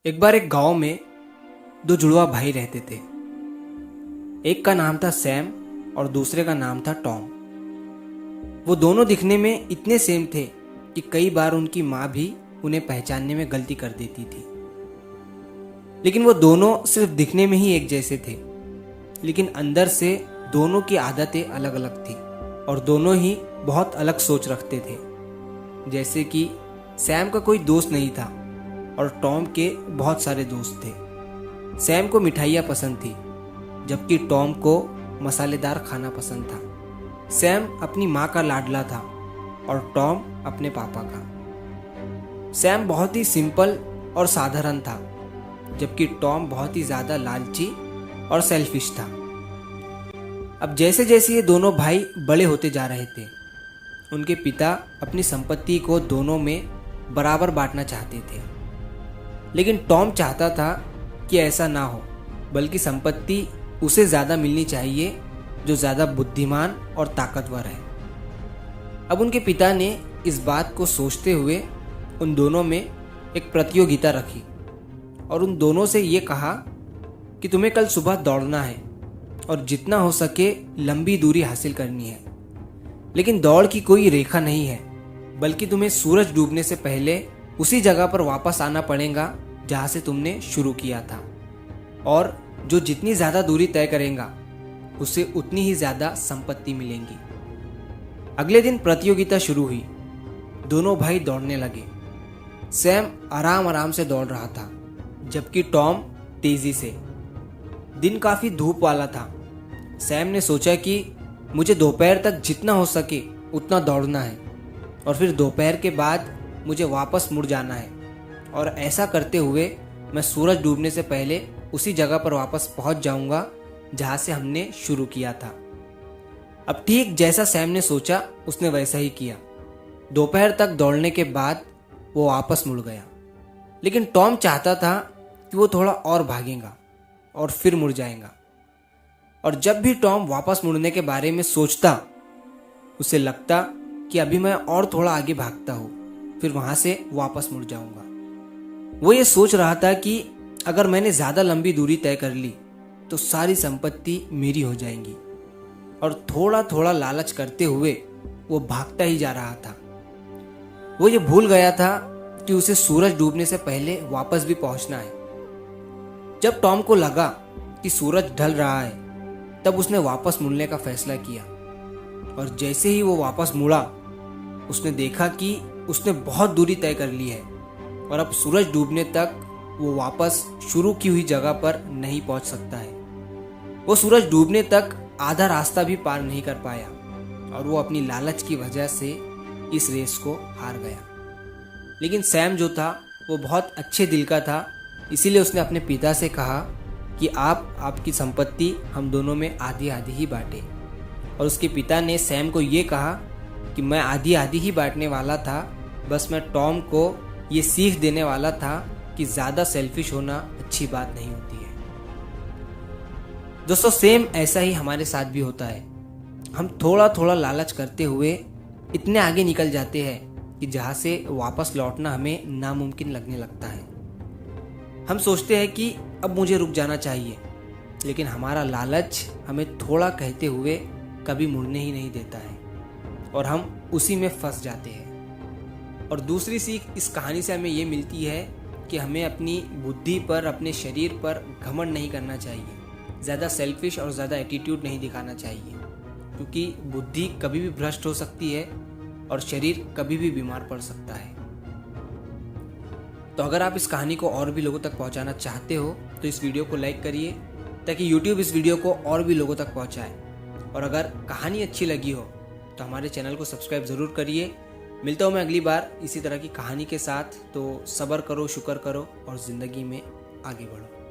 एक बार एक गांव में दो जुड़वा भाई रहते थे। एक का नाम था सैम और दूसरे का नाम था टॉम। वो दोनों दिखने में इतने सेम थे कि कई बार उनकी माँ भी उन्हें पहचानने में गलती कर देती थी। लेकिन वो दोनों सिर्फ दिखने में ही एक जैसे थे, लेकिन अंदर से दोनों की आदतें अलग अलग थी और दोनों ही बहुत अलग सोच रखते थे। जैसे कि सैम का कोई दोस्त नहीं था और टॉम के बहुत सारे दोस्त थे। सैम को मिठाइयाँ पसंद थी, जबकि टॉम को मसालेदार खाना पसंद था। सैम अपनी माँ का लाडला था और टॉम अपने पापा का। सैम बहुत ही सिंपल और साधारण था, जबकि टॉम बहुत ही ज़्यादा लालची और सेल्फिश था। अब जैसे जैसे ये दोनों भाई बड़े होते जा रहे थे, उनके पिता अपनी संपत्ति को दोनों में बराबर बांटना चाहते थे। लेकिन टॉम चाहता था कि ऐसा ना हो, बल्कि संपत्ति उसे ज़्यादा मिलनी चाहिए जो ज़्यादा बुद्धिमान और ताकतवर है। अब उनके पिता ने इस बात को सोचते हुए उन दोनों में एक प्रतियोगिता रखी और उन दोनों से ये कहा कि तुम्हें कल सुबह दौड़ना है और जितना हो सके लंबी दूरी हासिल करनी है। लेकिन दौड़ की कोई रेखा नहीं है, बल्कि तुम्हें सूरज डूबने से पहले उसी जगह पर वापस आना पड़ेगा जहाँ से तुमने शुरू किया था, और जो जितनी ज़्यादा दूरी तय करेगा उसे उतनी ही ज़्यादा संपत्ति मिलेंगी। अगले दिन प्रतियोगिता शुरू हुई। दोनों भाई दौड़ने लगे। सैम आराम आराम से दौड़ रहा था, जबकि टॉम तेजी से। दिन काफ़ी धूप वाला था। सैम ने सोचा कि मुझे दोपहर तक जितना हो सके उतना दौड़ना है और फिर दोपहर के बाद मुझे वापस मुड़ जाना है, और ऐसा करते हुए मैं सूरज डूबने से पहले उसी जगह पर वापस पहुंच जाऊंगा जहां से हमने शुरू किया था। अब ठीक जैसा सैम ने सोचा उसने वैसा ही किया। दोपहर तक दौड़ने के बाद वो वापस मुड़ गया। लेकिन टॉम चाहता था कि वो थोड़ा और भागेगा और फिर मुड़ जाएगा, और जब भी टॉम वापस मुड़ने के बारे में सोचता उसे लगता कि अभी मैं और थोड़ा आगे भागता हूँ, फिर वहां से वापस मुड़ जाऊंगा। वो ये सोच रहा था कि अगर मैंने ज़्यादा लंबी दूरी तय कर ली तो सारी संपत्ति मेरी हो जाएंगी, और थोड़ा थोड़ा लालच करते हुए वो भागता ही जा रहा था। वो ये भूल गया था कि उसे सूरज डूबने से पहले वापस भी पहुंचना है। जब टॉम को लगा कि सूरज ढल रहा है, तब उसने वापस मुड़ने का फैसला किया, और जैसे ही वो वापस मुड़ा उसने देखा कि उसने बहुत दूरी तय कर ली है और अब सूरज डूबने तक वो वापस शुरू की हुई जगह पर नहीं पहुंच सकता है। वो सूरज डूबने तक आधा रास्ता भी पार नहीं कर पाया और वो अपनी लालच की वजह से इस रेस को हार गया। लेकिन सैम जो था वो बहुत अच्छे दिल का था, इसीलिए उसने अपने पिता से कहा कि आपकी संपत्ति हम दोनों में आधी आधी ही बांटे। और उसके पिता ने सैम को ये कहा कि मैं आधी आधी ही बांटने वाला था, बस मैं टॉम को ये सीख देने वाला था कि ज़्यादा सेल्फिश होना अच्छी बात नहीं होती है। दोस्तों, सेम ऐसा ही हमारे साथ भी होता है। हम थोड़ा थोड़ा लालच करते हुए इतने आगे निकल जाते हैं कि जहाँ से वापस लौटना हमें नामुमकिन लगने लगता है। हम सोचते हैं कि अब मुझे रुक जाना चाहिए, लेकिन हमारा लालच हमें थोड़ा कहते हुए कभी मुड़ने ही नहीं देता है और हम उसी में फंस जाते हैं। और दूसरी सीख इस कहानी से हमें ये मिलती है कि हमें अपनी बुद्धि पर, अपने शरीर पर घमंड नहीं करना चाहिए, ज़्यादा सेल्फिश और ज़्यादा एटीट्यूड नहीं दिखाना चाहिए, क्योंकि बुद्धि कभी भी भ्रष्ट हो सकती है और शरीर कभी भी बीमार पड़ सकता है। तो अगर आप इस कहानी को और भी लोगों तक पहुंचाना चाहते हो तो इस वीडियो को लाइक करिए, ताकि YouTube इस वीडियो को और भी लोगों तक पहुंचाए। और अगर कहानी अच्छी लगी हो तो हमारे चैनल को सब्सक्राइब ज़रूर करिए। मिलता हूँ मैं अगली बार इसी तरह की कहानी के साथ। तो सब्र करो, शुक्र करो और ज़िंदगी में आगे बढ़ो।